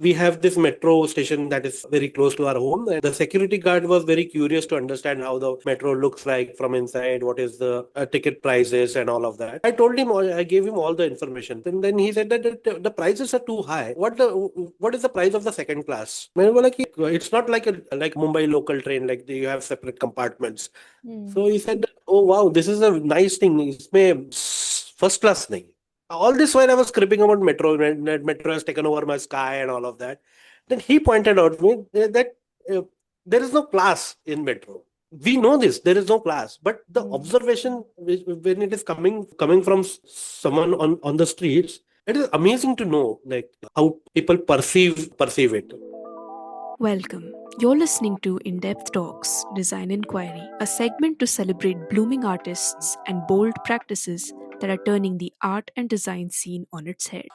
We have this metro station that is very close to our home. And the security guard was very curious to understand how the metro looks like from inside, what is the ticket prices and all of that. I told him, I gave him all the information. And then he said that the prices are too high. What is the price of the second class? I was like, it's not like like Mumbai local train, like you have separate compartments. So he said, "Oh wow, this is a nice thing. इसमें first class नहीं." All this while I was cribbing about metro, that metro has taken over my sky and all of that. Then he pointed out to me that uh, there is no class in metro. We know this, there is no class, but the observation when it is coming from someone on the streets, it is amazing to know like how people perceive it. Welcome. You're listening to In Depth Talks, Design Inquiry, a segment to celebrate blooming artists and bold practices that are turning the art and design scene on its head.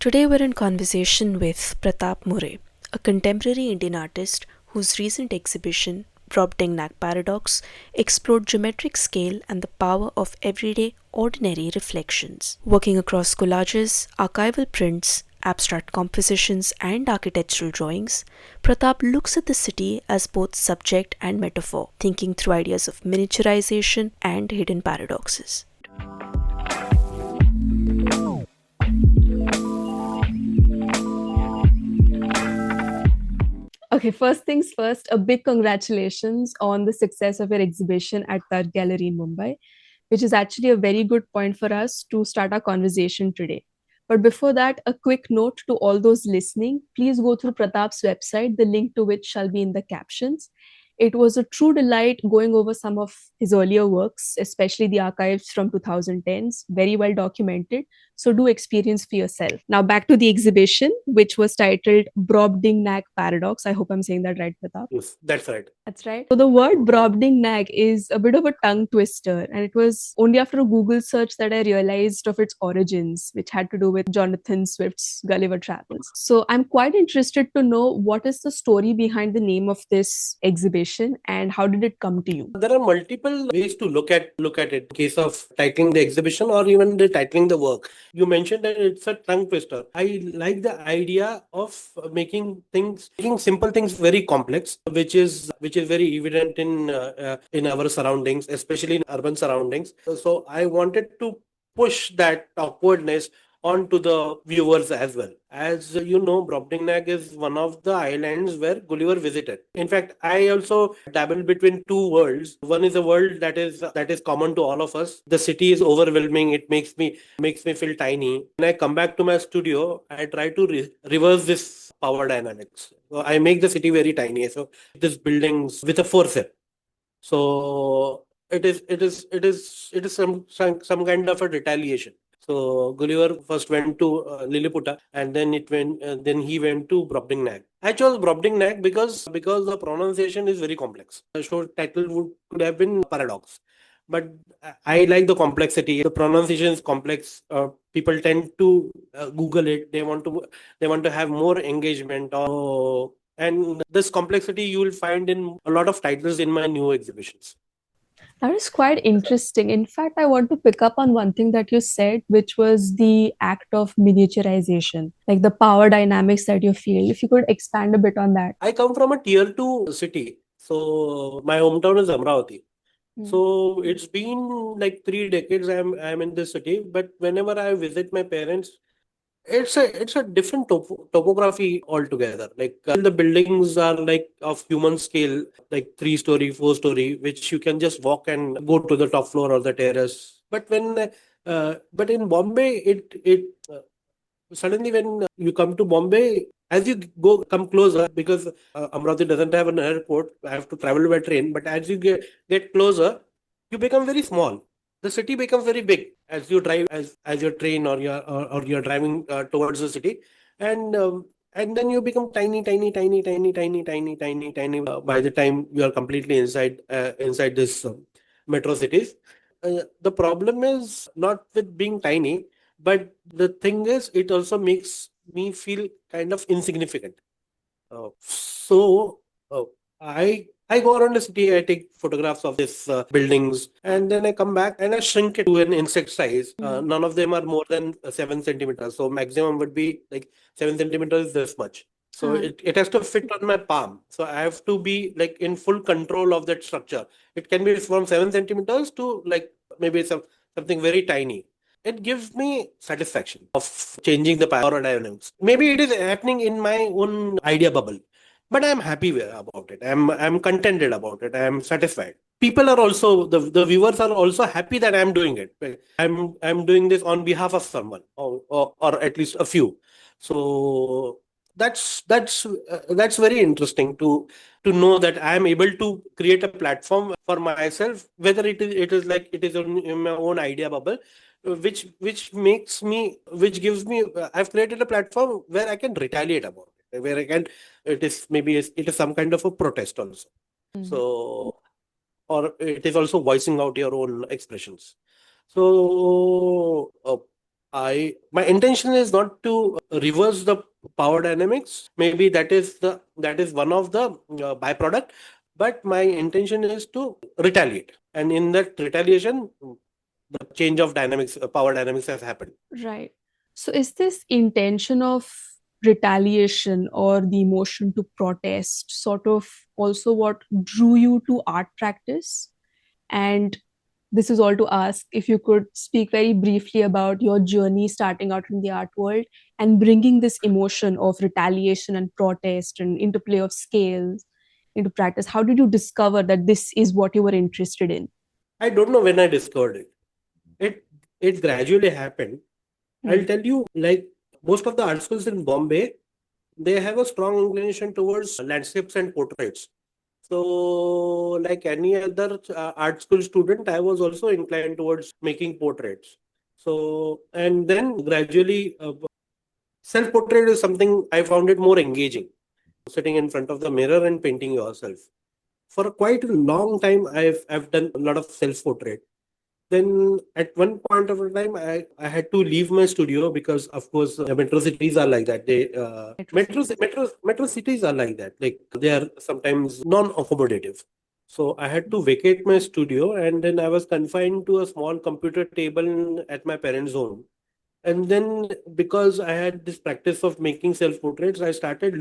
Today we're in conversation with Pratap Morey, a contemporary Indian artist whose recent exhibition, Brobdingnac Paradox, explored geometric scale and the power of everyday, ordinary reflections. Working across collages, archival prints, abstract compositions, and architectural drawings, Pratap looks at the city as both subject and metaphor, thinking through ideas of miniaturization and hidden paradoxes. Okay, first things first, a big congratulations on the success of your exhibition at that gallery in Mumbai, which is actually a very good point for us to start our conversation today. But before that, a quick note to all those listening, please go through Pratap's website, the link to which shall be in the captions. It was a true delight going over some of his earlier works, especially the archives from 2010s, very well documented. So do experience for yourself. Now back to the exhibition, which was titled Brobdingnac Paradox. I hope I'm saying that right, Pratap. Yes, that's right. That's right. So the word Brobdingnac is a bit of a tongue twister, and it was only after a Google search that I realized of its origins, which had to do with Jonathan Swift's Gulliver Travels. So I'm quite interested to know what is the story behind the name of this exhibition and how did it come to you? There are multiple ways to look at it in case of titling the exhibition or even the titling the work. You mentioned that it's a tongue twister. I like the idea of making simple things very complex, which is very evident in our surroundings, especially in urban surroundings. So I wanted to push that awkwardness onto the viewers as well. As you know, Brobdingnag is one of the islands where Gulliver visited. In fact, I also dabble between two worlds. One is a world that is common to all of us. The city is overwhelming. It makes me feel tiny. When I come back to my studio, I try to reverse this power dynamics. So I make the city very tiny. So this buildings with a forceps. So it is some kind of a retaliation. So Gulliver first went to Lilliputta, and then he went to Brobdingnag. I chose Brobdingnag because the pronunciation is very complex. The show title could have been Paradox, but I like the complexity. The pronunciation is complex. People tend to Google it. They want to have more engagement. And this complexity you will find in a lot of titles in my new exhibitions. That is quite interesting. In fact, I want to pick up on one thing that you said, which was the act of miniaturization, like the power dynamics that you feel. If you could expand a bit on that. I come from a tier 2 city. So my hometown is Amravati. So it's been like 3 decades I'm in this city. But whenever I visit my parents, it's a different topography altogether. Like the buildings are like of human scale, like 3 story, 4 story, which you can just walk and go to the top floor or the terrace. But in Bombay, it suddenly when you come to Bombay, as you come closer, because Amravati doesn't have an airport, I have to travel by train. But as you get closer, you become very small. The city becomes very big as you drive as your train or you're driving towards the city, and then you become tiny, tiny, tiny, tiny, tiny, tiny, tiny, tiny. By the time you are completely inside this metro cities, the problem is not with being tiny, but the thing is, it also makes me feel kind of insignificant. So uh, I I go around the city, I take photographs of these buildings, and then I come back and I shrink it to an insect size. None of them are more than 7 centimeters. So maximum would be like 7 centimeters, this much. So it has to fit on my palm. So I have to be like in full control of that structure. It can be from 7 centimeters to like maybe something very tiny. It gives me satisfaction of changing the power dynamics. Maybe it is happening in my own idea bubble, but I'm happy about it. I'm contented about it. I'm satisfied. People are also the viewers are also happy that I'm doing it. I'm doing this on behalf of someone, or at least a few. So that's very interesting to know that I'm able to create a platform for myself, whether it is like it is in my own idea bubble, which gives me, I've created a platform where I can retaliate about it, where I can, it is some kind of a protest also. So, or it is also voicing out your own expressions. So I my intention is not to reverse the power dynamics. Maybe that is one of the byproduct, but my intention is to retaliate, and in that retaliation, the change of dynamics, power dynamics has happened. Right. So, is this intention of retaliation or the emotion to protest sort of also what drew you to art practice? And this is all to ask if you could speak very briefly about your journey starting out in the art world and bringing this emotion of retaliation and protest and interplay of scales into practice. How did you discover that this is what you were interested in? I don't know when I discovered it. It it gradually happened. I'll tell you, like most of the art schools in Bombay, they have a strong inclination towards landscapes and portraits. So, like any other art school student, I was also inclined towards making portraits. So, and then gradually, self portrait is something I found it more engaging. Sitting in front of the mirror and painting yourself. For quite a long time, I've done a lot of self portrait. Then at one point of time, I had to leave my studio because, of course, metro cities are like that. They metro cities are like that. Like they are sometimes non-accommodative. So I had to vacate my studio, and then I was confined to a small computer table at my parents' home. And then, because I had this practice of making self portraits, I started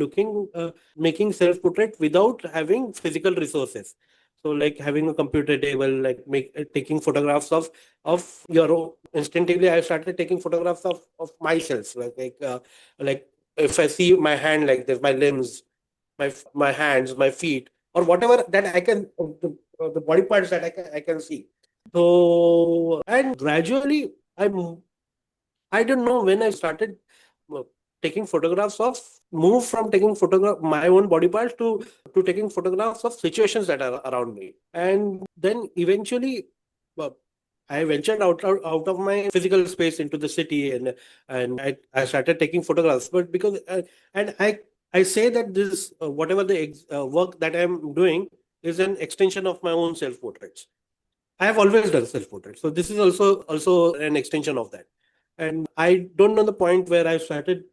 making self portrait without having physical resources. So, like having a computer table, like taking photographs of your own. Instinctively, I started taking photographs of myself, like if I see my hand like this, my limbs, my hands, my feet, or whatever that I can, the body parts that I can see. So, and gradually, I don't know when I started uh, taking photographs of move from taking photograph my own body parts to taking photographs of situations that are around me, and then eventually uh, I ventured out of my physical space into the city, and I started taking photographs. But because and I say that this whatever the work that I'm doing is an extension of my own self portraits. I have always done self portrait, so this is also an extension of that. And I don't know the point where I started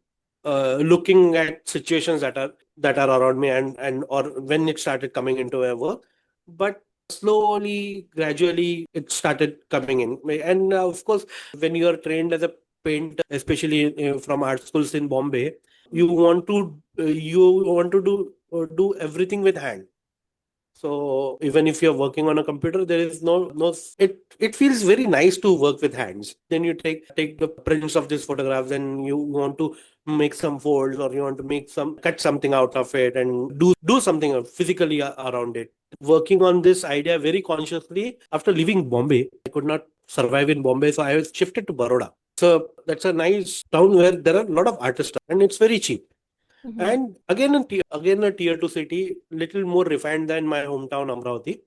looking at situations that are around me, and or when it started coming into my work, but slowly, gradually, it started coming in. And of course, when you are trained as a painter, especially from art schools in Bombay, you want to do everything with hand. So even if you're working on a computer, there is no it feels very nice to work with hands. Then you take the prints of these photographs, and you want to make some folds, or you want to make some cut something out of it and do something physically around it. Working on this idea very consciously after leaving Bombay. I could not survive in Bombay, so I was shifted to Baroda. So that's a nice town where there are a lot of artists, and it's very cheap. And again a tier two city, little more refined than my hometown Amravati.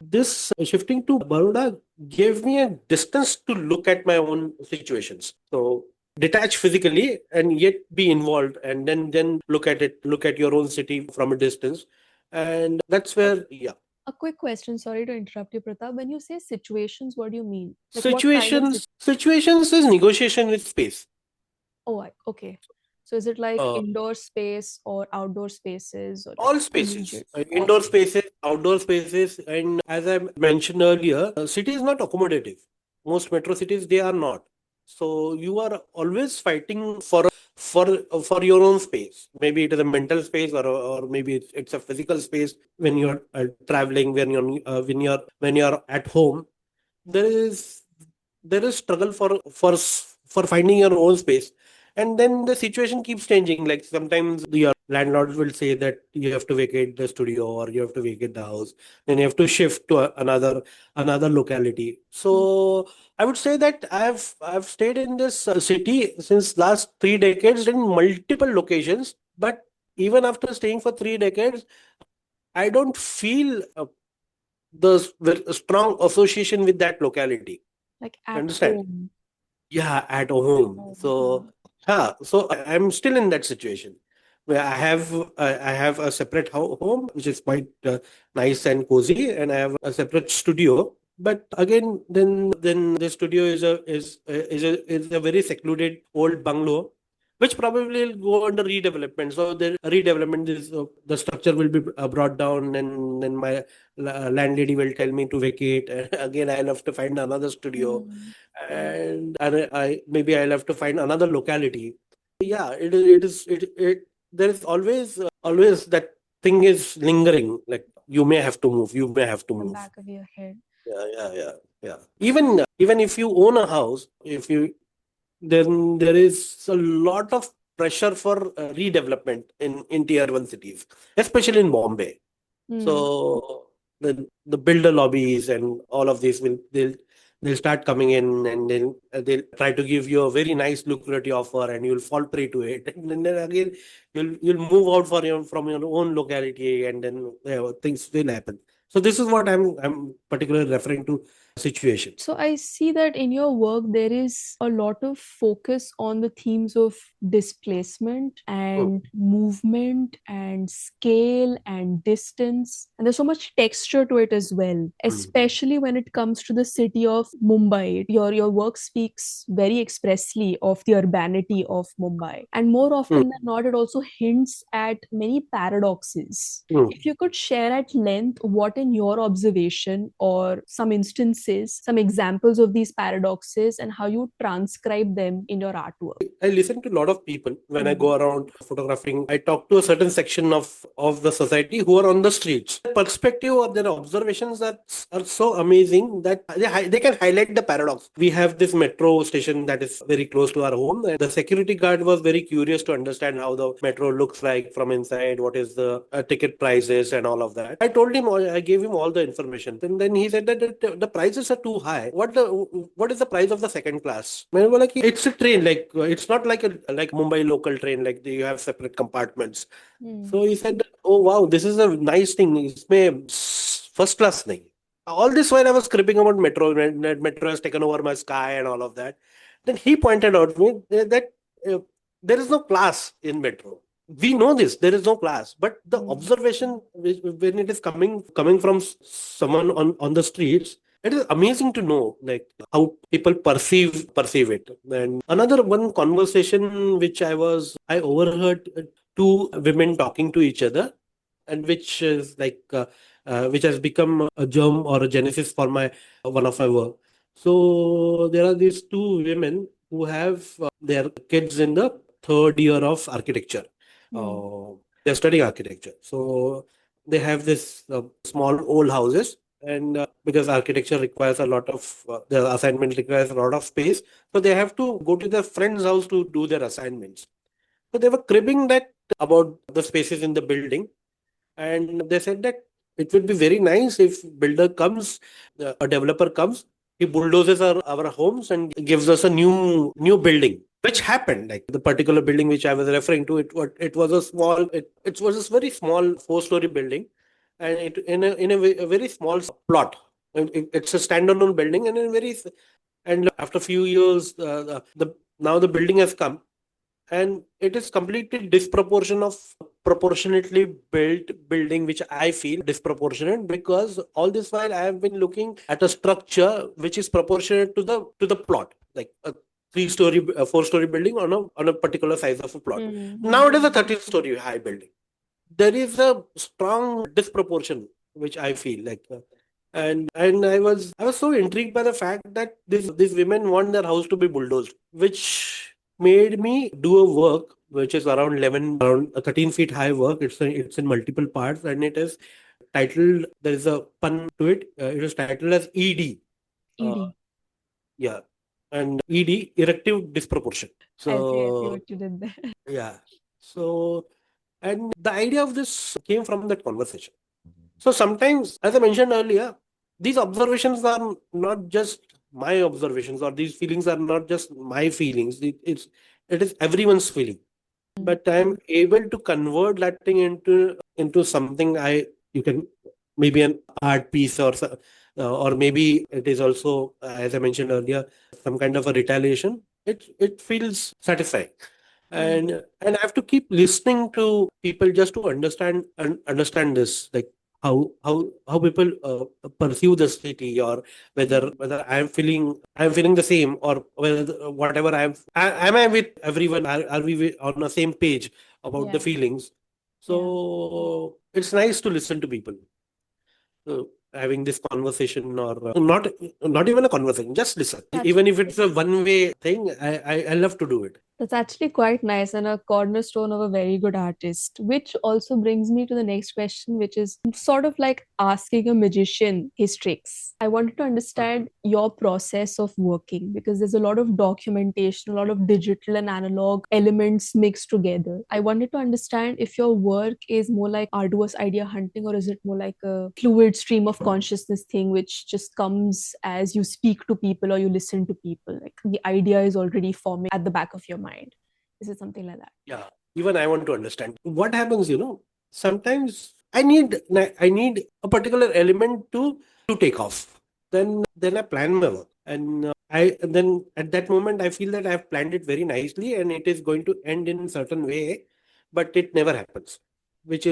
This shifting to Baroda gave me a distance to look at my own situations. So detach physically and yet be involved, and then look at your own city from a distance. And that's where, yeah. A quick question, sorry to interrupt you, Pratap. When you say situations, what do you mean? Like what kind of Situations is negotiation with space. Oh, okay. So is it like Uh, indoor space or outdoor spaces or like all spaces, immediate all indoor space? spaces, outdoor spaces, and as I mentioned earlier, city is not accommodative. Most metro cities, they are not. So you are always fighting for your own space. Maybe it is a mental space, or maybe it's a physical space when you're traveling, when you're at home. There is struggle for finding your own space, and then the situation keeps changing. Like sometimes your landlord will say that you have to vacate the studio or you have to vacate the house, then you have to shift to another locality. Mm. So I would say that I've stayed in this city since last 3 decades in multiple locations, but even after staying for 3 decades, I don't feel the strong association with that locality. Like at Understand? home. Yeah, at home. Oh, So yeah, so I'm still in that situation where I have a separate home which is quite nice and cozy, and I have a separate studio. But again, then the studio is a very secluded old bungalow, which probably will go under redevelopment. So the redevelopment is the structure will be brought down, and then my landlady will tell me to vacate. And again, I'll have to find another studio, mm. and I maybe I'll have to find another locality. Yeah, it there is always that thing is lingering. Like you may have to move. You may have to The move. back of your head. Yeah. Even if you own a house, if you then there is a lot of pressure for redevelopment in tier one cities, especially in Bombay. Mm. So the builder lobbies and all of these they'll start coming in, and they'll try to give you a very nice lucrative offer, and you'll fall prey to it. And then again you'll move out from your own locality, and then things will happen. So this is what I'm particularly referring to situation. So I see that in your work there is a lot of focus on the themes of displacement Hmm. and movement and scale and distance. And there's so much texture to it as well, Hmm. especially when it comes to the city of Mumbai. Your work speaks very expressly of the urbanity of Mumbai. And more Hmm. often than not, it also hints at many paradoxes. Hmm. If you could share at length what, in your observation, or some instances, some examples of these paradoxes, and how you transcribe them in your artwork. I listen to a lot of people when I Mm. go around photographing. I talk to a certain section of the society who are on the streets. Their perspective or their observations are so amazing that they can highlight the paradox. We have this metro station that is very close to our home, and the security guard was very curious to understand how the metro looks like from inside, what is the ticket prices and all of that. I gave him all the information. And then he said that the prices are too high. What is the price of the second class? मैंने बोला कि it's a train, like it's not like a like Mumbai local train, like you have separate compartments. Mm. So he said, oh wow, this is a nice thing. इसमें first class नहीं. All this while I was cribbing about metro, that metro has taken over my sky and all of that. Then he pointed out to me that uh, there is no class in metro. We know this, there is no class, but the Mm. observation when it is coming from someone on the streets, it is amazing to know like how people perceive it. And another one conversation which I overheard two women talking to each other, and which is which has become a germ or a genesis for my one of my work. So there are these two women who have their kids in the third year of architecture. Mm. Uh, they're studying architecture, so they have this small old houses, and because architecture requires a lot of the assignment requires a lot of space, so they have to go to their friend's house to do their assignments. So they were cribbing that about the spaces in the building, and they said that it would be very nice if builder comes, a developer comes, he bulldozes our homes and gives us a new building, which happened. Like the particular building which I was referring to, it was it was a very small 4-story building, and it a very small plot. It's a standalone building, and and after a few years, the now the building has come, and it is completely proportionately built building, which I feel disproportionate, because all this while I have been looking at a structure which is proportionate to the plot. Like 4-story building on a particular size of a plot. Mm-hmm. Now it is a 30-story high building. There is a strong disproportion, which I feel like. And I was so intrigued by the fact that these women want their house to be bulldozed, which made me do a work which is around a 13 feet high work. It's in multiple parts, and it is titled. There is a pun to it. It is titled as ED. Uh, ED. yeah, and ED, erective disproportion. I see So what you did there. yeah, so and the idea of this came from that conversation. So sometimes, as I mentioned earlier, these observations are not just my observations, or these feelings are not just my feelings. It is everyone's feeling. But I'm able to convert that thing into something you can maybe an art piece, or maybe it is also, as I mentioned earlier, some kind of a retaliation. It feels satisfying. Mm. And I have to keep listening to people just to understand this, like how people perceive the city, or whether I'm feeling the same, or whether whatever am I with everyone, are we on the same page about the Yeah, feelings. yeah. So it's nice to listen to people, having this conversation, or not even a conversation, just listen, That's even if it's a one way thing. I love to do it. That's actually quite nice and a cornerstone of a very good artist, which also brings me to the next question, which is sort of like asking a magician his tricks. I wanted to understand your process of working because there's a lot of documentation, a lot of digital and analog elements mixed together. I wanted to understand if your work is more like arduous idea hunting, or is it more like a fluid stream of consciousness thing which just comes as you speak to people or you listen to people, like the idea is already forming at the back of your mind. Is it something like that? Yeah, even I want to understand what happens. Sometimes I need a particular element to take off. Then I plan my work, and then at that moment I feel that I've planned it very nicely, and it is going to end in a certain way, but it never happens, which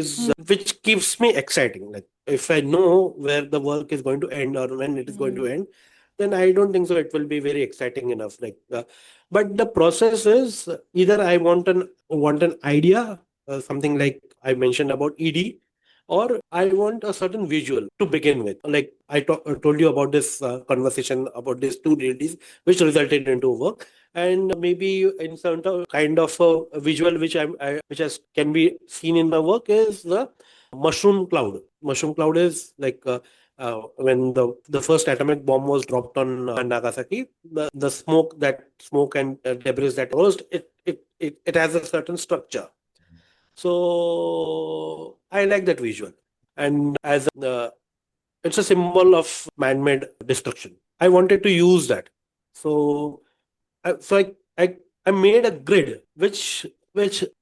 keeps me exciting. Like, if I know where the work is going to end, or when it is going to Mm. end, then I don't think so it will be very exciting enough. Like, but the process is, either I want an idea, something like I mentioned about ED, or I want a certain visual to begin with. Like I told you about this conversation about these two deities, which resulted into work, and maybe in some kind of a visual which can be seen in my work is the mushroom cloud. Mushroom cloud is like, when the first atomic bomb was dropped on Nagasaki, the smoke and debris that rose, it has a certain structure. So I like that visual, and it's a symbol of man-made destruction. I wanted to use that, so I made a grid which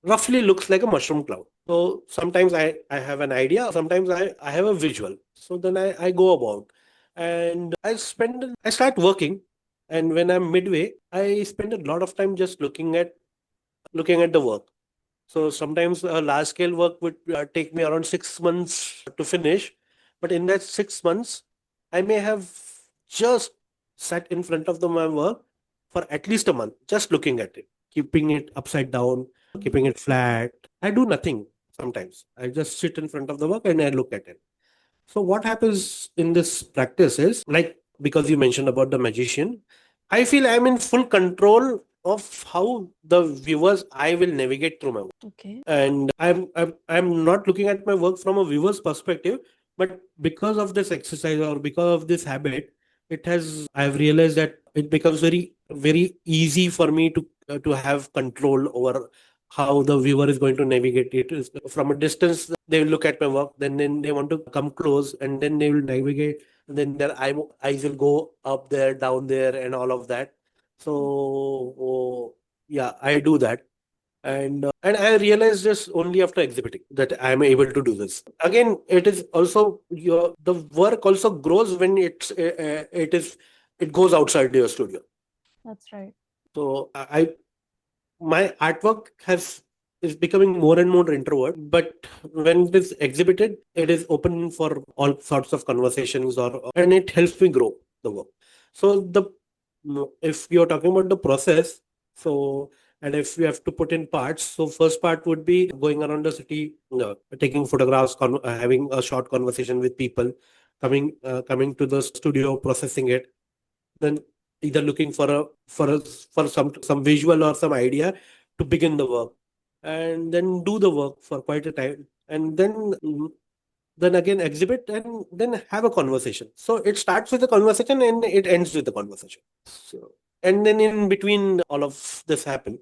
roughly looks like a mushroom cloud. So sometimes I have an idea, sometimes I have a visual. So then I go about, and I start working, and when I'm midway, I spend a lot of time just looking at the work. So sometimes a large scale work would take me around 6 months to finish. But in that 6 months, I may have just sat in front of my work for at least a month, just looking at it, keeping it upside down, keeping it flat. I do nothing sometimes. I just sit in front of the work and I look at it. So what happens in this practice is, like, because you mentioned about the magician, I feel I'm in full control of how the viewers I will navigate through my work. Okay. And I'm not looking at my work from a viewer's perspective, but because of this exercise, or because of this habit, I've realized that it becomes very very easy for me to have control over how the viewer is going to navigate it. From a distance, they will look at my work, then they want to come close, and then they will navigate, and then eyes will go up there, down there, and all of that. So, yeah, I do that. And I realized this only after exhibiting, that I am able to do this. Again, it is also the work also grows when it goes outside your studio. That's right. So my artwork is becoming more and more introvert, but when it is exhibited, it is open for all sorts of conversations, and it helps me grow the work. So If you're talking about the process, so and if you have to put in parts, so first part would be going around the city, taking photographs, having a short conversation with people, coming to the studio, processing it, then either looking for some visual or some idea to begin the work, and then do the work for quite a time, and then again exhibit, and then have a conversation. So it starts with a conversation and it ends with a conversation. So, and then in between all of this happen,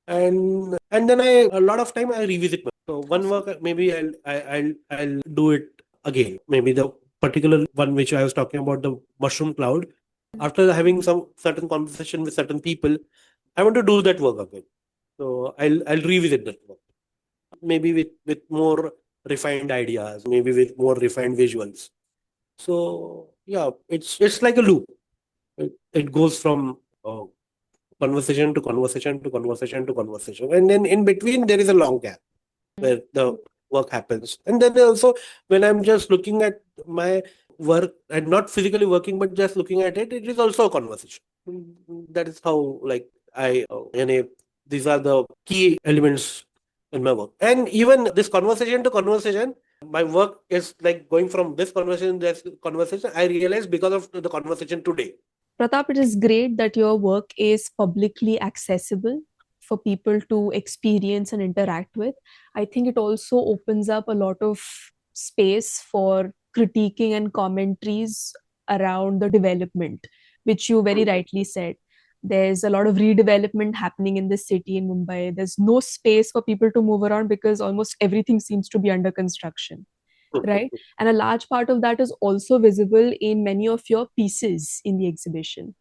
and then a lot of time I revisit so one work, maybe I'll do it again. Maybe the particular one which I was talking about, the mushroom cloud. After having some certain conversation with certain people, I want to do that work again. So I'll revisit that work, maybe with more refined ideas, maybe with more refined visuals. So yeah, it's like a loop. It goes from conversation to conversation to conversation to conversation, and then in between there is a long gap where the work happens. And then also, when I'm just looking at my work and not physically working but just looking at it, it is also a conversation. That is how, like, these are the key elements in my work. And even this conversation to conversation, my work is like going from this conversation to this conversation, I realize, because of the conversation today. Pratap, it is great that your work is publicly accessible for people to experience and interact with. I think it also opens up a lot of space for critiquing and commentaries around the development, which you very rightly said. There's a lot of redevelopment happening in the city in Mumbai. There's no space for people to move around because almost everything seems to be under construction, right? And a large part of that is also visible in many of your pieces in the exhibition.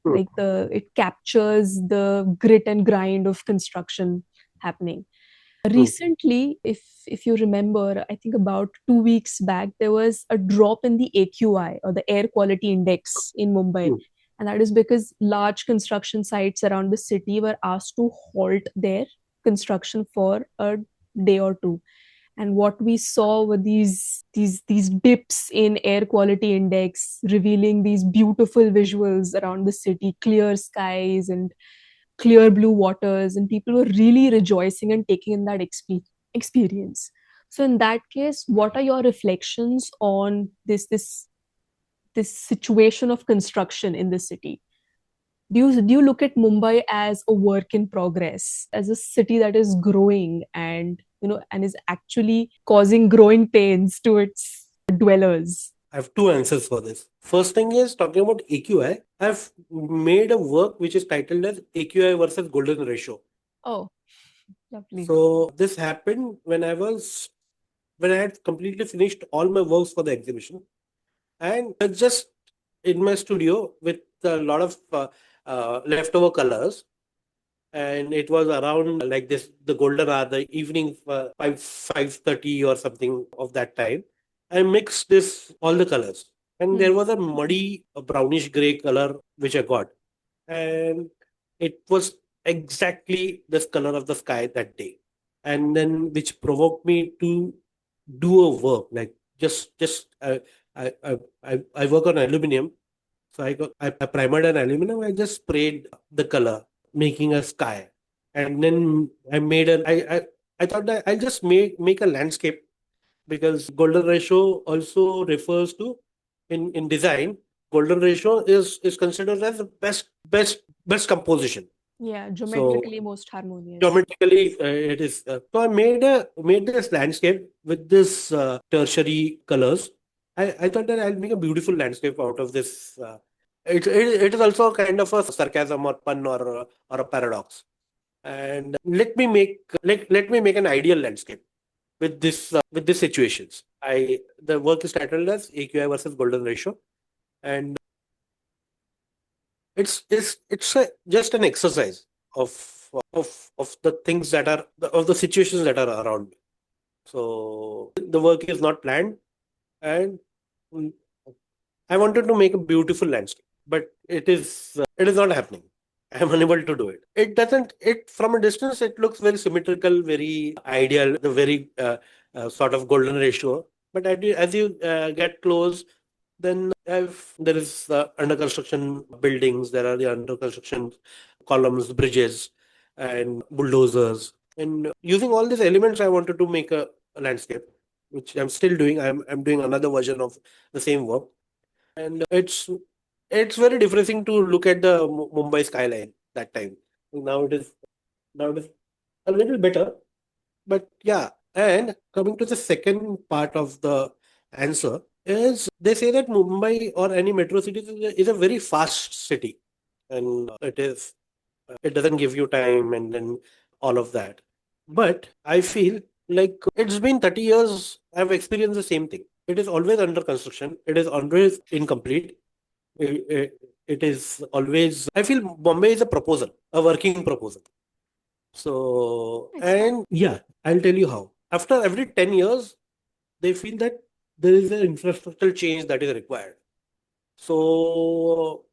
Like it captures the grit and grind of construction happening. Recently, if you remember, I think about 2 weeks back, there was a drop in the AQI, or the air quality index, in Mumbai. And that is because large construction sites around the city were asked to halt their construction for a day or two. And what we saw were these dips in air quality index, revealing these beautiful visuals around the city, clear skies and clear blue waters, and people were really rejoicing and taking in that experience. So in that case, what are your reflections on this situation of construction in the city? Do you look at Mumbai as a work in progress, as a city that is growing and and is actually causing growing pains to its dwellers? I have two answers for this. First thing is talking about AQI. I've made a work which is titled as AQI versus golden ratio. Oh, lovely. So this happened when I had completely finished all my works for the exhibition, and I was just in my studio with a lot of leftover colors, and it was around like this, the golden hour, the evening, 5:30 or something of that time. I mixed this all the colors, and there was a muddy, a brownish gray color which I got, and it was exactly this color of the sky that day, and then which provoked me to do a work like just I work on aluminum, so I primered an aluminum. I just sprayed the color, making a sky, and then I made an I thought that I'll just make a landscape, because golden ratio also refers to, in design, golden ratio is considered as the best composition. Yeah, So geometrically most harmonious. geometrically, it is. So I made this landscape with this tertiary colors. I thought that I'll make a beautiful landscape out of this. It is also kind of a sarcasm or pun or a paradox. And let me make an ideal landscape with these situations. The work is titled as AQI versus golden ratio, and just an exercise of of the things that are of the situations that are around me. So the work is not planned, and mm, I wanted to make a beautiful landscape, but it is not happening. I am unable to do it. It doesn't. It From a distance, it looks very symmetrical, very ideal, the very sort of golden ratio. But as you get close, Then there is under construction buildings, there are the under construction columns, bridges, and bulldozers. And using all these elements, I wanted to make a landscape, which I'm still doing. I'm doing another version of the same work, and it's very depressing to look at the Mumbai skyline that time. Now it is a little better, but yeah. And coming to the second part of the answer is they say that Mumbai or any metro city is a very fast city, and it doesn't give you time and then all of that. But I feel like it's been 30 years. I've experienced the same thing. It is always under construction. It is always incomplete. It is always. I feel Bombay is a proposal, a working proposal. So, and yeah, I'll tell you how. After every 10 years, they feel that there is an infrastructural change that is required. So,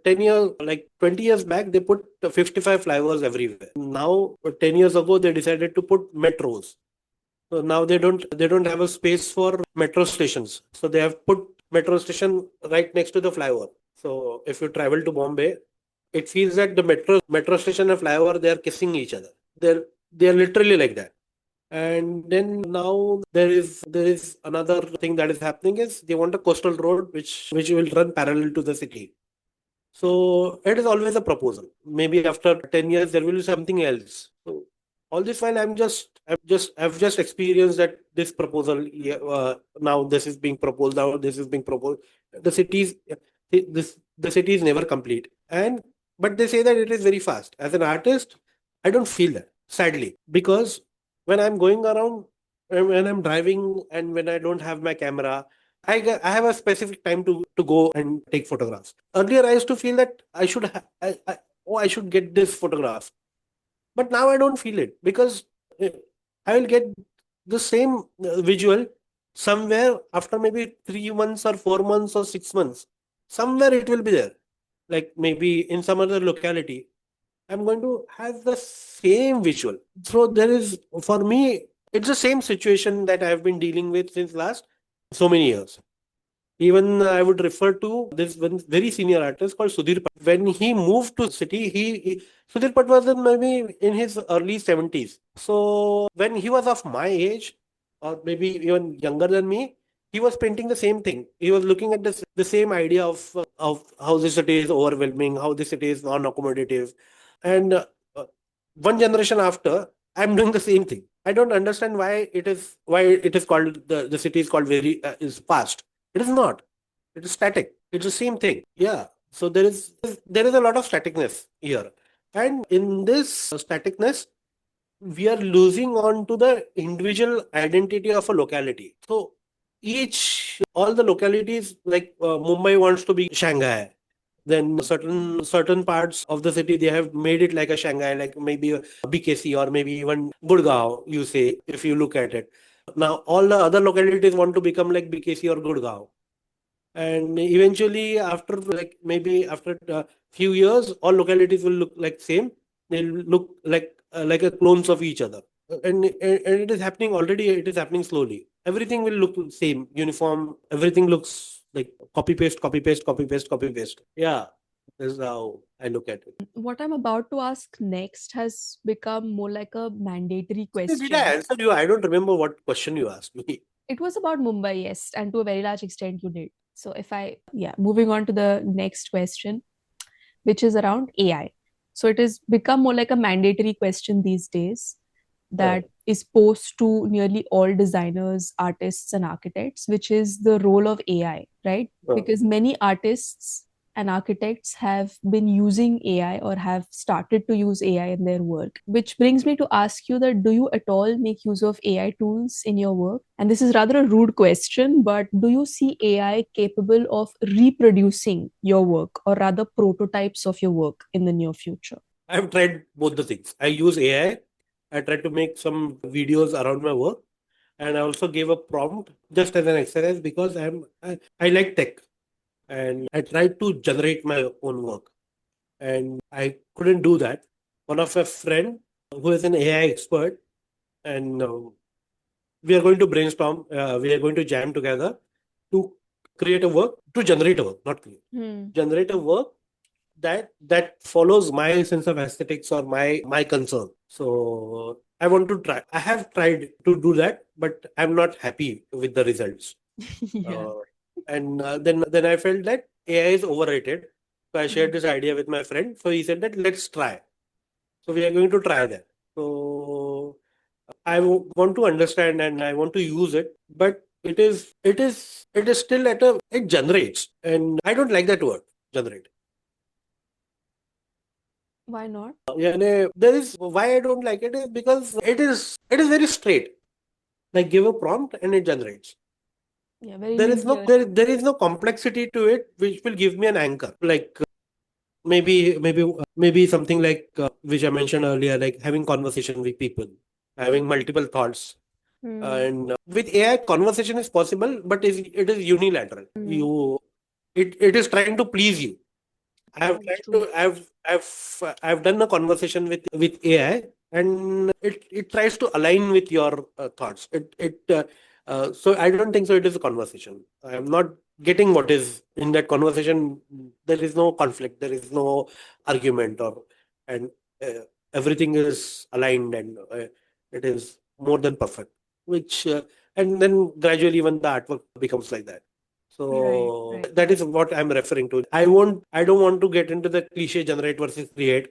10 years, like 20 years back, they put 55 flyovers everywhere. Now, 10 years ago, they decided to put metros. So now they don't have a space for metro stations. So they have put metro station right next to the flyover. So if you travel to Bombay, it feels that the metro station and flyover, they are kissing each other. They are literally like that. And then now there is another thing that is happening is they want a coastal road which will run parallel to the city. So it is always a proposal. Maybe after 10 years there will be something else. So all this while I've just experienced that this proposal, yeah, now this is being proposed, now this is being proposed. The cities the city is never complete. And but they say that it is very fast. As an artist, I don't feel that, sadly, because when I'm going around and when I'm driving and when I don't have my camera, I have a specific time to go and take photographs. Earlier, I used to feel that I should get this photograph, but now I don't feel it because uh, I will get the same visual somewhere after maybe 3 months or 4 months or 6 months. Somewhere it will be there, like maybe in some other locality. I'm going to have the same visual. So there is, for me, it's the same situation that I've been dealing with since last so many years. Even I would refer to this one very senior artist called Sudhir Pat. When he moved to city, Sudhir Pat was maybe in his early 70s. So when he was of my age, or maybe even younger than me, he was painting the same thing. He was looking at the same idea of how this city is overwhelming, how this city is non-accommodative, and one generation after, I'm doing the same thing. I don't understand why it is called the city is called very is fast. It is not. It is static. It's the same thing. Yeah. So there is a lot of staticness here, and in this staticness, we are losing on to the individual identity of a locality. So all the localities like Mumbai wants to be Shanghai. Then certain parts of the city they have made it like a Shanghai, like maybe a BKC or maybe even Gurgaon. You say if you look at it. Now all the other localities want to become like BKC or Gurgaon, and eventually after like maybe after a few years all localities will look like same. They'll look like a clones of each other, and it is happening already. It is happening slowly. Everything will look same, uniform. Everything looks like copy paste, copy paste, copy paste, copy paste. Yeah, this is how I look at it. What I'm about to ask next has become more like a mandatory Did I question. answer you? I don't remember what question you asked me. It was about Mumbai, yes, and to a very large extent you did. So yeah, moving on to the next question, which is around AI. So it has become more like a mandatory question these days that is posed to nearly all designers, artists, and architects, which is the role of AI, right? Because many artists and architects have been using AI or have started to use AI in their work. Which brings me to ask you that do you at all make use of AI tools in your work? And this is rather a rude question, but do you see AI capable of reproducing your work or rather prototypes of your work in the near future? I've tried both the things. I use AI. I tried to make some videos around my work, and I also gave a prompt just as an exercise because I like tech, and I tried to generate my own work, and I couldn't do that. One of a friend who is an AI expert, and we are going to brainstorm. We are going to jam together to create a work, to generate a work, not create. Generate a work that follows my sense of aesthetics or my concern. So I want to try. I have tried to do that, but I'm not happy with the results. Yeah. And then I felt that AI is overrated. So I shared this idea with my friend. So he said that let's try. So we are going to try that. So want to understand and I want to use it, but it is still it generates, and I don't like that word, generate. Why not? Yeah, there is why I don't like it is because it is very straight. Like give a prompt and it generates. Yeah, very There is no linear. there is no complexity to it which will give me an anchor. Like maybe something like which I mentioned earlier, like having conversation with people, having multiple thoughts. And with AI, conversation is possible, but it is unilateral. It is trying to please you. I've That's tried true. to I've done a conversation with AI, and it tries to align with your thoughts. So I don't think so. It is a conversation. I am not getting what is in that conversation. There is no conflict. There is no argument, and uh, everything is aligned, and it is more than perfect. Which and then gradually even the artwork becomes like that. Right, So right. that is what I'm referring to. I don't want to get into the cliche generate versus create.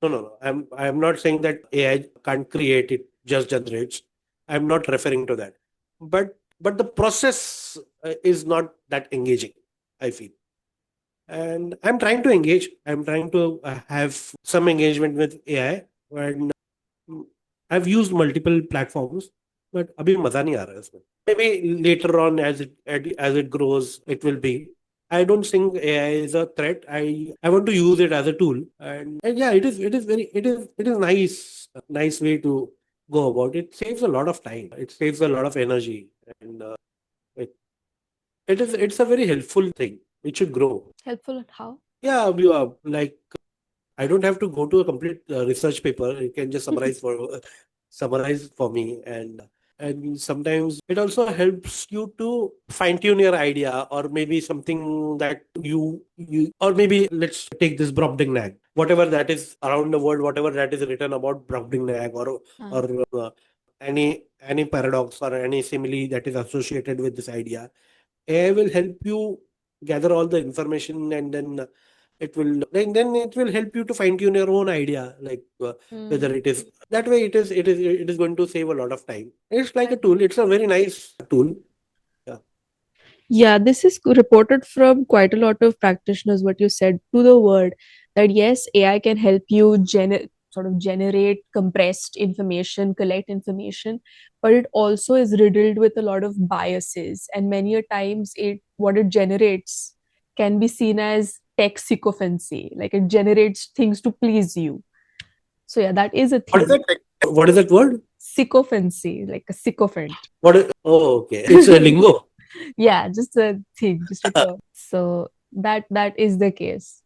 No. I'm not saying that AI can't create, it just generates. I'm not referring to that. But the process is not that engaging, I feel. And I'm trying to engage. I'm trying to have some engagement with AI. And I've used multiple platforms, but अभी मजा नहीं आ रहा है इसमें. Maybe later on, as it grows, it will be. I don't think AI is a threat. I want to use it as a tool, and yeah, it is nice way to go about it. Saves a lot of time. It saves a lot of energy, and it it's a very helpful thing. It should grow. Helpful at how? Yeah, like I don't have to go to a complete research paper. It can just summarize for me, and sometimes it also helps you to fine tune your idea, or maybe something that you or maybe let's take this Brobdingnag, whatever that is around the world, whatever that is written about Brobdingnag, or any paradox or any simile that is associated with this idea. AI will help you gather all the information, and then it will help you to fine tune your own idea, like whether it is that way. It is going to save a lot of time. It's like a tool. It's a very nice tool. Yeah. Yeah, this is reported from quite a lot of practitioners, what you said to the word that yes, AI can help you sort of generate compressed information, collect information, but it also is riddled with a lot of biases. And many a times what it generates can be seen as tech sycophancy, like it generates things to please you. So yeah, that is a What is thing. that? What is that word? Sycophancy, like a sycophant. Oh, okay. It's a lingo. Yeah, just a thing, just a term. So that is the case.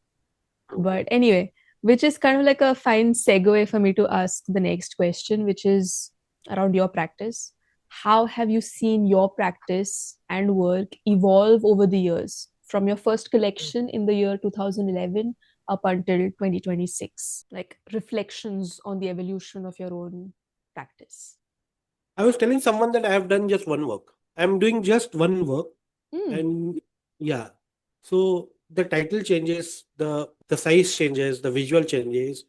But anyway, which is kind of like a fine segue for me to ask the next question, which is around your practice. How have you seen your practice and work evolve over the years from your first collection in the year 2011 up until 2026? Like reflections on the evolution of your own practice. I was telling someone that I have done just one work. I'm doing just one work, Mm, and yeah. So the title changes, the size changes, the visual changes,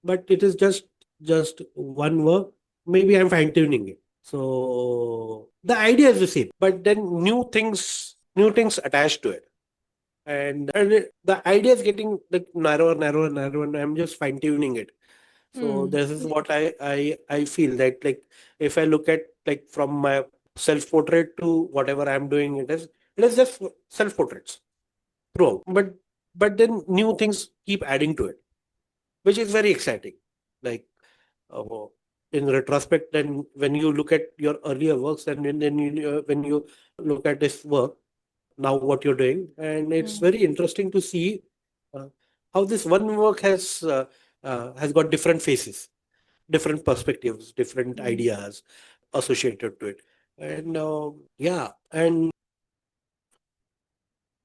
but it is just one work. Maybe I'm fine tuning it. So the idea is the same, but then new things attached to it, and the idea is getting like narrower, and I'm just fine tuning it. So mm, this is what I feel that, like, if I look at, like, from my self portrait to whatever I'm doing, it is just self portraits throughout, but then new things keep adding to it, which is very exciting. Like, uh, in retrospect, then when you look at your earlier works, and when you look at this work now, what you're doing, and it's mm, very interesting to see uh, how this one work has got different faces, different perspectives, different mm. ideas associated to it. And yeah, and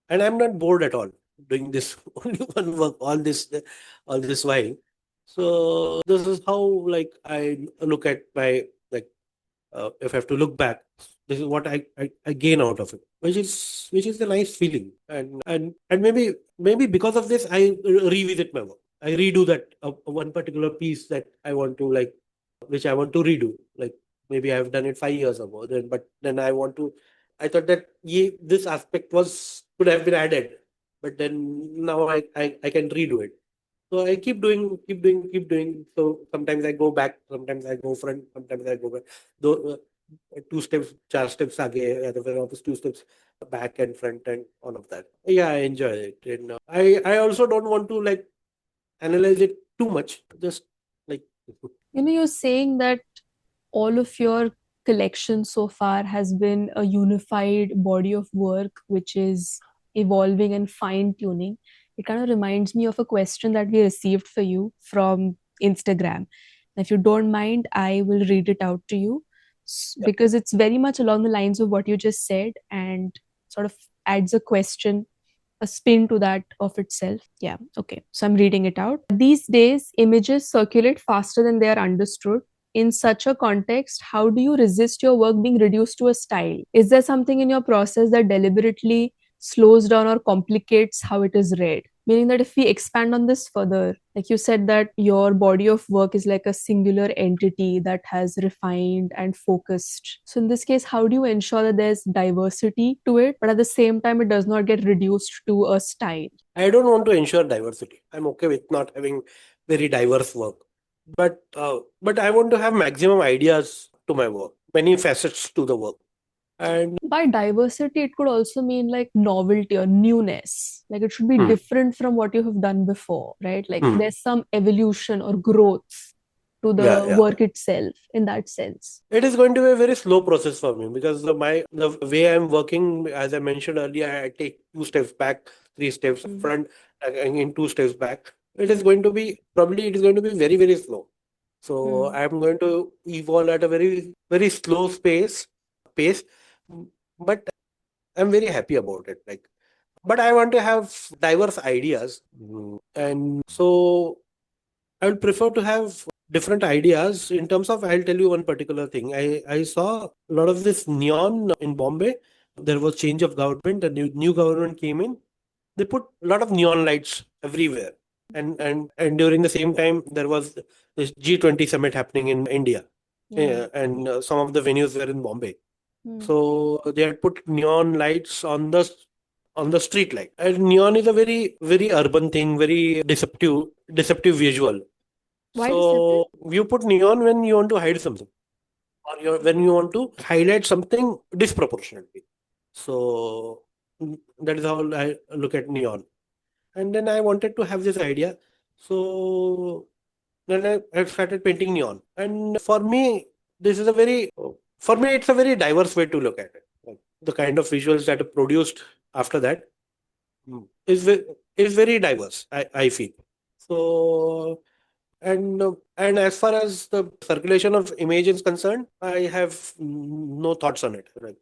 and I'm not bored at all doing this only one work all this while. So this is how like I look at my like if I have to look back, this is what I gain out of it, which is a nice feeling. And maybe because of this, I revisit my work. I redo that one particular piece that I want to like, which I want to redo. Like maybe I've done it 5 years ago, but then I want to. I thought that this aspect could have been added, but then now I can redo it. So I keep doing, keep doing, keep doing. So sometimes I go back, sometimes I go front, sometimes I go back. Though 2 steps, 4 steps aage, other office 2 steps back and front and all of that. Yeah, I enjoy it. And I also don't want to like analyze it too much. Just like You're saying that all of your collection so far has been a unified body of work which is evolving and fine tuning. It kind of reminds me of a question that we received for you from Instagram. If you don't mind, I will read it out to you yeah. because it's very much along the lines of what you just said and sort of adds a question, a spin to that of itself. Yeah, okay. So I'm reading it out. These days, images circulate faster than they are understood. In such a context, how do you resist your work being reduced to a style? Is there something in your process that deliberately slows down or complicates how it is read? Meaning that if we expand on this further, like you said, that your body of work is like a singular entity that has refined and focused. So, in this case, how do you ensure that there's diversity to it, but at the same time, it does not get reduced to a style? I don't want to ensure diversity. I'm okay with not having very diverse work, but I want to have maximum ideas to my work, many facets to the work, and By diversity, it could also mean like novelty or newness. Like it should be hmm, different from what you have done before, right? Like hmm, there's some evolution or growth to yeah, the yeah. work itself in that sense. It is going to be a very slow process for me because the way I'm working, as I mentioned earlier, I take 2 steps back, 3 steps Mm. front, in 2 steps back. It is going to be very, very slow. So Mm. I'm going to evolve at a very, very slow pace, but I'm very happy about it. Like, but I want to have diverse ideas, and so I would prefer to have different ideas in terms of. I'll tell you one particular thing. I saw a lot of this neon in Bombay. There was change of government. A new government came in. They put a lot of neon lights everywhere, and during the same time there was this G20 summit happening in India, Mm. and some of the venues were in Bombay. Mm. So they had put neon lights on the street light. And neon is a very, very urban thing, very deceptive visual. Why deceptive? So you put neon when you want to hide something, or when you want to highlight something disproportionately. So that is how I look at neon. And then I wanted to have this idea. So then I started painting neon. And for me, it's a very diverse way to look at it. Like, the kind of visuals that are produced after that is very diverse. I feel so. And as far as the circulation of image is concerned, I have no thoughts on it. Right?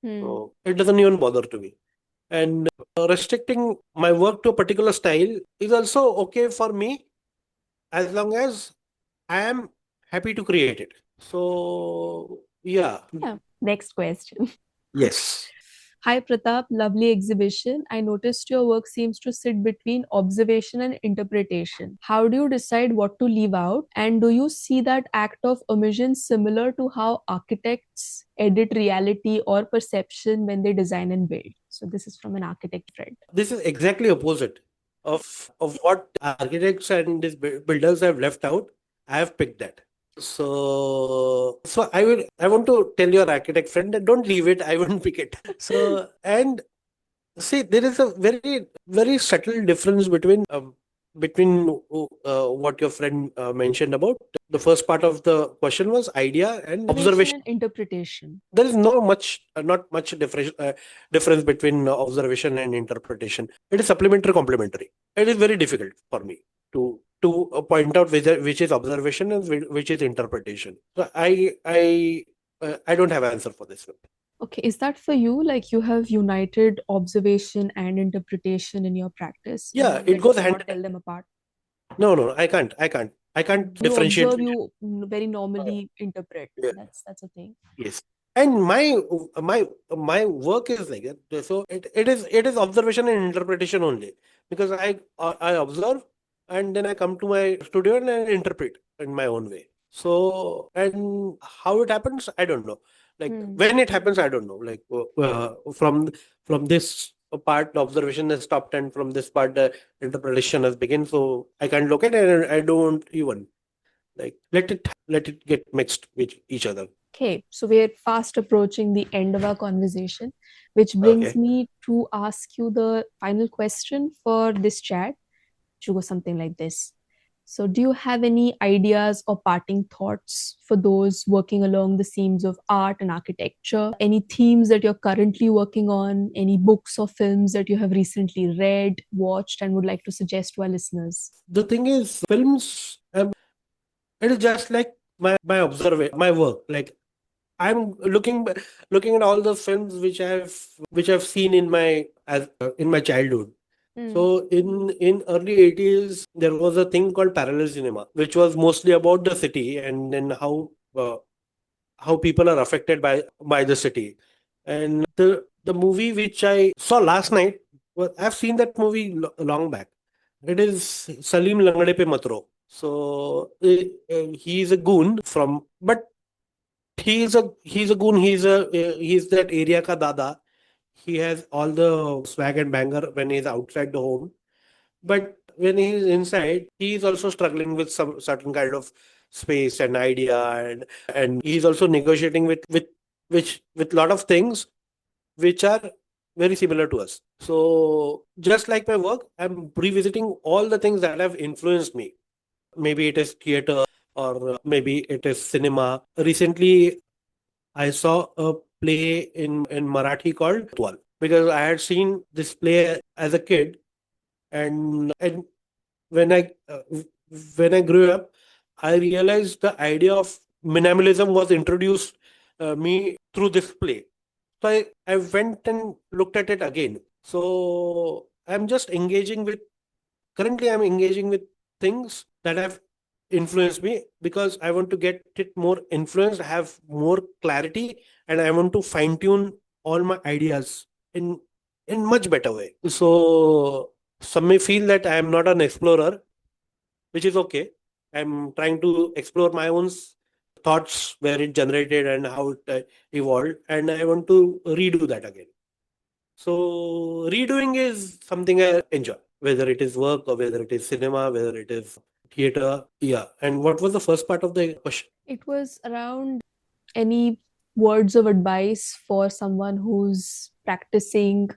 Mm. So it doesn't even bother to me. And restricting my work to a particular style is also okay for me as long as I am happy to create it. So yeah. Yeah. Next question. Yes. Hi Pratap, lovely exhibition. I noticed your work seems to sit between observation and interpretation. How do you decide what to leave out? And do you see that act of omission similar to how architects edit reality or perception when they design and build? So this is from an architect friend. This is exactly opposite of what architects and these builders have left out. I have picked that. So I want to tell your architect friend that don't leave it. I won't pick it. So and see, there is a very, very subtle difference between what your friend mentioned about. The first part of the question was idea and Observation observation. and interpretation. There is not much difference between observation and interpretation. It is supplementary, complementary. It is very difficult for me to point out which is observation and which is interpretation. So I don't have answer for this one. Okay, is that for you? Like you have united observation and interpretation in your practice, Yeah, and it like you goes hand cannot in tell hand. them apart. No, I can't You differentiate. observe, you very Uh, normally interpret. yeah. That's a thing. Yes. And my work is like that. So it is observation and interpretation only. Because I observe and then I come to my studio and I interpret in my own way. So, and how it happens, I don't know. Like Hmm. when it happens, I don't know. Like from this part, the observation has stopped, and from this part, the interpretation has begun. So I can't look at it, and I don't even like let it get mixed with each other. Okay, so we're fast approaching the end of our conversation, which brings Okay. me to ask you the final question for this chat, which will go something like this. So, do you have any ideas or parting thoughts for those working along the seams of art and architecture? Any themes that you're currently working on? Any books or films that you have recently read, watched, and would like to suggest to our listeners? The thing is, films, it is just like my observation, my work. Like I'm looking at all the films which I've seen in my childhood. Hmm. So in early 80s, there was a thing called parallel cinema, which was mostly about the city and then how people are affected by the city. And the movie which I saw last night, well, I've seen that movie long back. It is Salim Langade Pe Matro. So he's a goon but he's a goon. He's that area ka dada. He has all the swag and banger when he's outside the home. But when he's inside, he's also struggling with some certain kind of space and idea, and he's also negotiating with lot of things which are very similar to us. So just like my work, I'm revisiting all the things that have influenced me. Maybe it is theater or maybe it is cinema. Recently, I saw a play in Marathi called Kotwal because I had seen this play as a kid, and when I grew up, I realized the idea of minimalism was introduced me through this play. So I went and looked at it again. So currently I'm engaging with things that have influenced me because I want to get it more influenced, have more clarity, and I want to fine tune all my ideas in much better way. So some may feel that I am not an explorer, which is okay. I'm trying to explore my own thoughts, where it generated and how it evolved, and I want to redo that again. So redoing is something I enjoy, whether it is work or whether it is cinema, whether it is theater. Yeah. And what was the first part of the question? It was around any words of advice for someone who's practicing,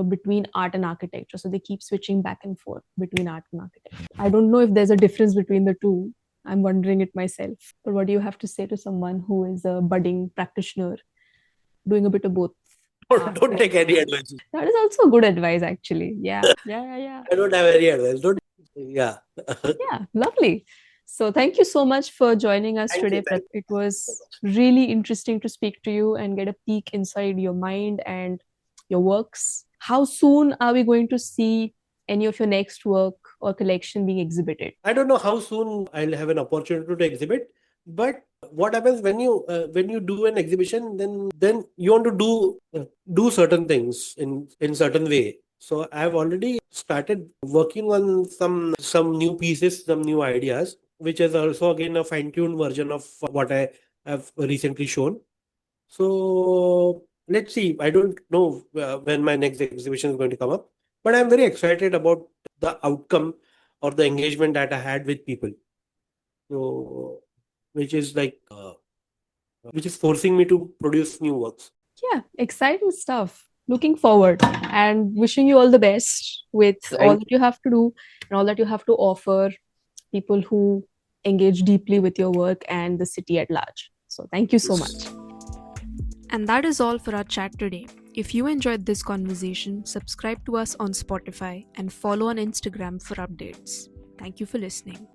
between art and architecture. So they keep switching back and forth between art and architecture. I don't know if there's a difference between the two. I'm wondering it myself. But what do you have to say to someone who is a budding practitioner doing a bit of both? Don't take any advice. That is also good advice, actually. Yeah, yeah, yeah, yeah. I don't have any advice. Don't. Yeah. Yeah, lovely. So thank you so much for joining us Thank you. today, Thank Prat. you It so was much. really interesting to speak to you and get a peek inside your mind and your works. How soon are we going to see any of your next work or collection being exhibited? I don't know how soon I'll have an opportunity to exhibit, but what happens when you do an exhibition, then you want to do certain things in certain way. So I've already started working on some new pieces, some new ideas, which is also again a fine-tuned version of what I have recently shown. So let's see. I don't know when my next exhibition is going to come up, but I'm very excited about the outcome or the engagement that I had with people. So, which is which is forcing me to produce new works. Yeah, exciting stuff. Looking forward and wishing you all the best with all Thank that you have to do and all that you have to offer people who engage deeply with your work and the city at large. So, thank you so much. you. And that is all for our chat today. If you enjoyed this conversation, subscribe to us on Spotify and follow on Instagram for updates. Thank you for listening.